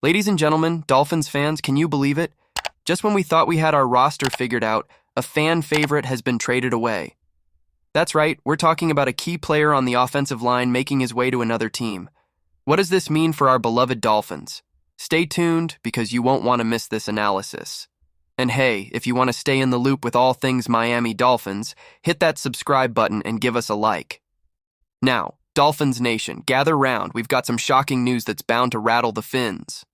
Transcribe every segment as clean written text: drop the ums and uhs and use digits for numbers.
Ladies and gentlemen, Dolphins fans, can you believe it? Just when we thought we had our roster figured out, a fan favorite has been traded away. That's right, we're talking about a key player on the offensive line making his way to another team. What does this mean for our beloved Dolphins? Stay tuned, because you won't want to miss this analysis. And hey, if you want to stay in the loop with all things Miami Dolphins, hit that subscribe button and give us a like. Now, Dolphins Nation, gather round. We've got some shocking news that's bound to rattle the fins.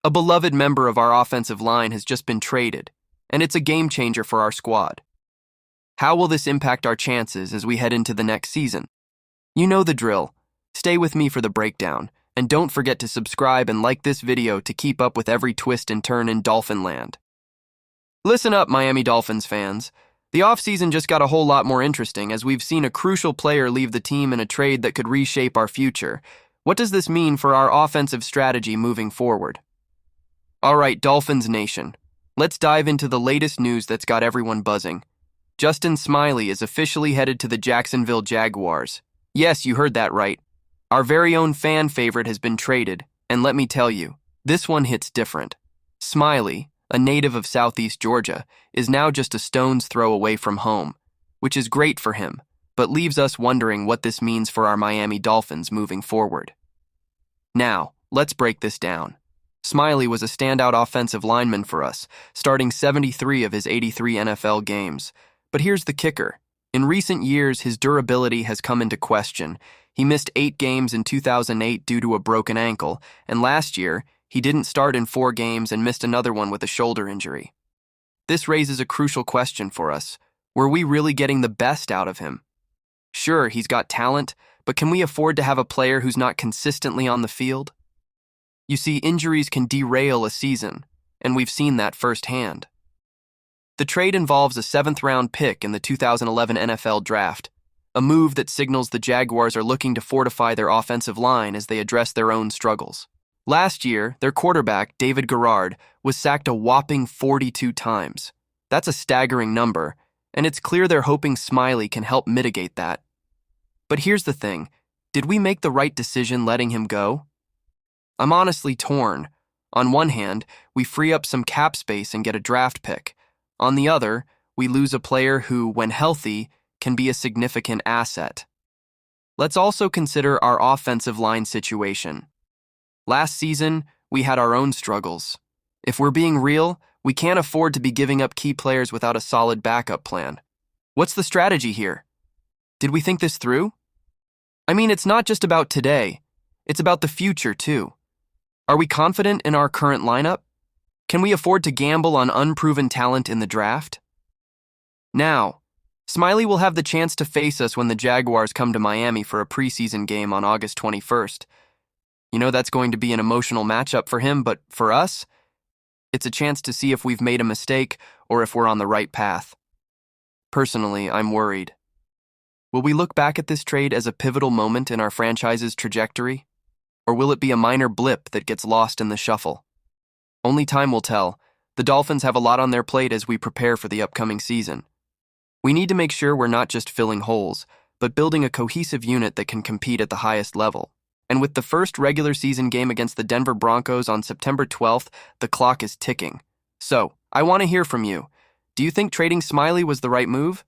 A beloved member of our offensive line has just been traded, and it's a game changer for our squad. How will this impact our chances as we head into the next season? You know the drill. Stay with me for the breakdown, and don't forget to subscribe and like this video to keep up with every twist and turn in Dolphin land. Listen up, Miami Dolphins fans. The offseason just got a whole lot more interesting as we've seen a crucial player leave the team in a trade that could reshape our future. What does this mean for our offensive strategy moving forward? All right, Dolphins Nation, let's dive into the latest news that's got everyone buzzing. Justin Smiley is officially headed to the Jacksonville Jaguars. Yes, you heard that right. Our very own fan favorite has been traded, and let me tell you, this one hits different. Smiley, a native of Southeast Georgia, is now just a stone's throw away from home, which is great for him, but leaves us wondering what this means for our Miami Dolphins moving forward. Now, let's break this down. Smiley was a standout offensive lineman for us, starting 73 of his 83 NFL games. But here's the kicker. In recent years, his durability has come into question. He missed 8 games in 2008 due to a broken ankle, and last year, he didn't start in 4 games and missed another one with a shoulder injury. This raises a crucial question for us. Were we really getting the best out of him? Sure, he's got talent, but can we afford to have a player who's not consistently on the field? You see, injuries can derail a season, and we've seen that firsthand. The trade involves a 7th-round pick in the 2011 NFL Draft, a move that signals the Jaguars are looking to fortify their offensive line as they address their own struggles. Last year, their quarterback, David Garrard, was sacked a whopping 42 times. That's a staggering number, and it's clear they're hoping Smiley can help mitigate that. But here's the thing. Did we make the right decision letting him go? I'm honestly torn. On one hand, we free up some cap space and get a draft pick. On the other, we lose a player who, when healthy, can be a significant asset. Let's also consider our offensive line situation. Last season, we had our own struggles. If we're being real, we can't afford to be giving up key players without a solid backup plan. What's the strategy here? Did we think this through? I mean, it's not just about today. It's about the future, too. Are we confident in our current lineup? Can we afford to gamble on unproven talent in the draft? Now, Smiley will have the chance to face us when the Jaguars come to Miami for a preseason game on August 21st. You know that's going to be an emotional matchup for him, but for us, it's a chance to see if we've made a mistake or if we're on the right path. Personally, I'm worried. Will we look back at this trade as a pivotal moment in our franchise's trajectory? Or will it be a minor blip that gets lost in the shuffle? Only time will tell. The Dolphins have a lot on their plate as we prepare for the upcoming season. We need to make sure we're not just filling holes, but building a cohesive unit that can compete at the highest level. And with the first regular season game against the Denver Broncos on September 12th, the clock is ticking. So, I want to hear from you. Do you think trading Smiley was the right move?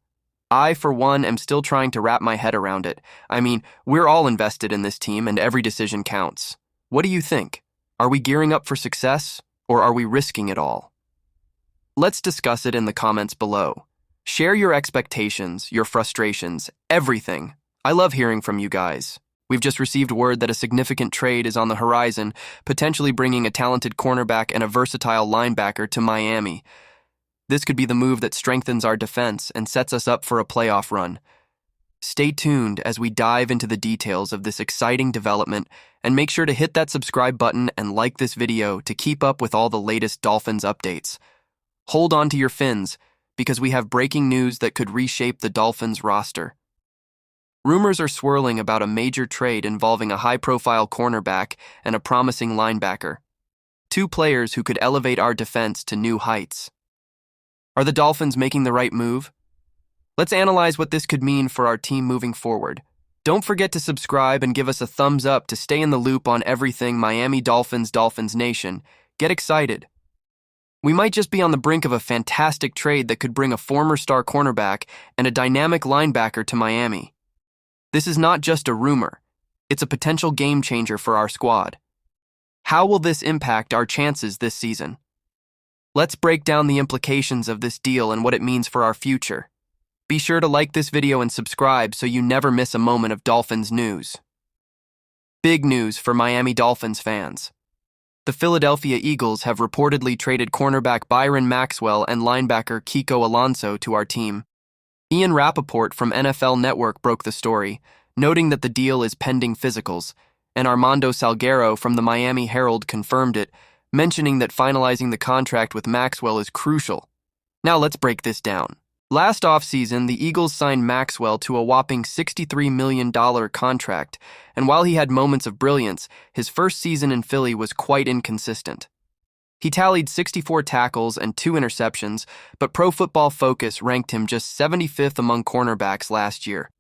I, for one, am still trying to wrap my head around it. I mean, we're all invested in this team and every decision counts. What do you think? Are we gearing up for success, or are we risking it all? Let's discuss it in the comments below. Share your expectations, your frustrations, everything. I love hearing from you guys. We've just received word that a significant trade is on the horizon, potentially bringing a talented cornerback and a versatile linebacker to Miami. This could be the move that strengthens our defense and sets us up for a playoff run. Stay tuned as we dive into the details of this exciting development, and make sure to hit that subscribe button and like this video to keep up with all the latest Dolphins updates. Hold on to your fins, because we have breaking news that could reshape the Dolphins roster. Rumors are swirling about a major trade involving a high-profile cornerback and a promising linebacker. 2 players who could elevate our defense to new heights. Are the Dolphins making the right move? Let's analyze what this could mean for our team moving forward. Don't forget to subscribe and give us a thumbs up to stay in the loop on everything Miami Dolphins, Dolphins Nation. Get excited. We might just be on the brink of a fantastic trade that could bring a former star cornerback and a dynamic linebacker to Miami. This is not just a rumor. It's a potential game changer for our squad. How will this impact our chances this season? Let's break down the implications of this deal and what it means for our future. Be sure to like this video and subscribe so you never miss a moment of Dolphins news. Big news for Miami Dolphins fans. The Philadelphia Eagles have reportedly traded cornerback Byron Maxwell and linebacker Kiko Alonso to our team. Ian Rappaport from NFL Network broke the story, noting that the deal is pending physicals, and Armando Salguero from the Miami Herald confirmed it, mentioning that finalizing the contract with Maxwell is crucial. Now let's break this down. Last offseason, the Eagles signed Maxwell to a whopping $63 million contract, and while he had moments of brilliance, his first season in Philly was quite inconsistent. He tallied 64 tackles and 2 interceptions, but Pro Football Focus ranked him just 75th among cornerbacks last year.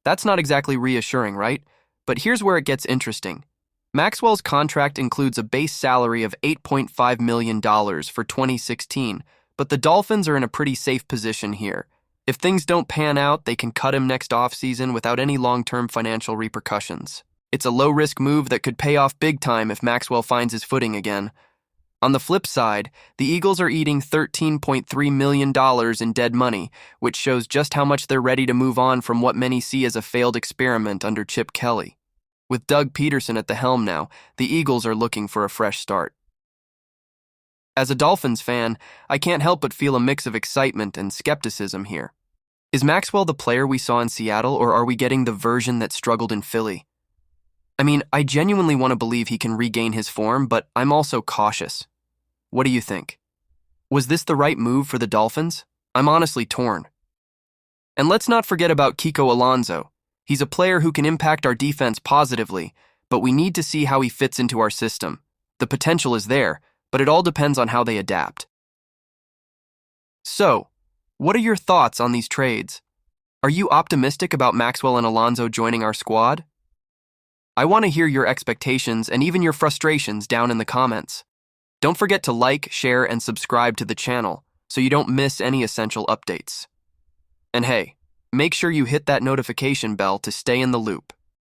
That's not exactly reassuring, right? But here's where it gets interesting. Maxwell's contract includes a base salary of $8.5 million for 2016, but the Dolphins are in a pretty safe position here. If things don't pan out, they can cut him next offseason without any long-term financial repercussions. It's a low-risk move that could pay off big time if Maxwell finds his footing again. On the flip side, the Eagles are eating $13.3 million in dead money, which shows just how much they're ready to move on from what many see as a failed experiment under Chip Kelly. With Doug Peterson at the helm now, the Eagles are looking for a fresh start. As a Dolphins fan, I can't help but feel a mix of excitement and skepticism here. Is Maxwell the player we saw in Seattle, or are we getting the version that struggled in Philly? I mean, I genuinely want to believe he can regain his form, but I'm also cautious. What do you think? Was this the right move for the Dolphins? I'm honestly torn. And let's not forget about Kiko Alonso. He's a player who can impact our defense positively, but we need to see how he fits into our system. The potential is there, but it all depends on how they adapt. So, what are your thoughts on these trades? Are you optimistic about Maxwell and Alonso joining our squad? I want to hear your expectations and even your frustrations down in the comments. Don't forget to like, share, and subscribe to the channel so you don't miss any essential updates. And hey, make sure you hit that notification bell to stay in the loop.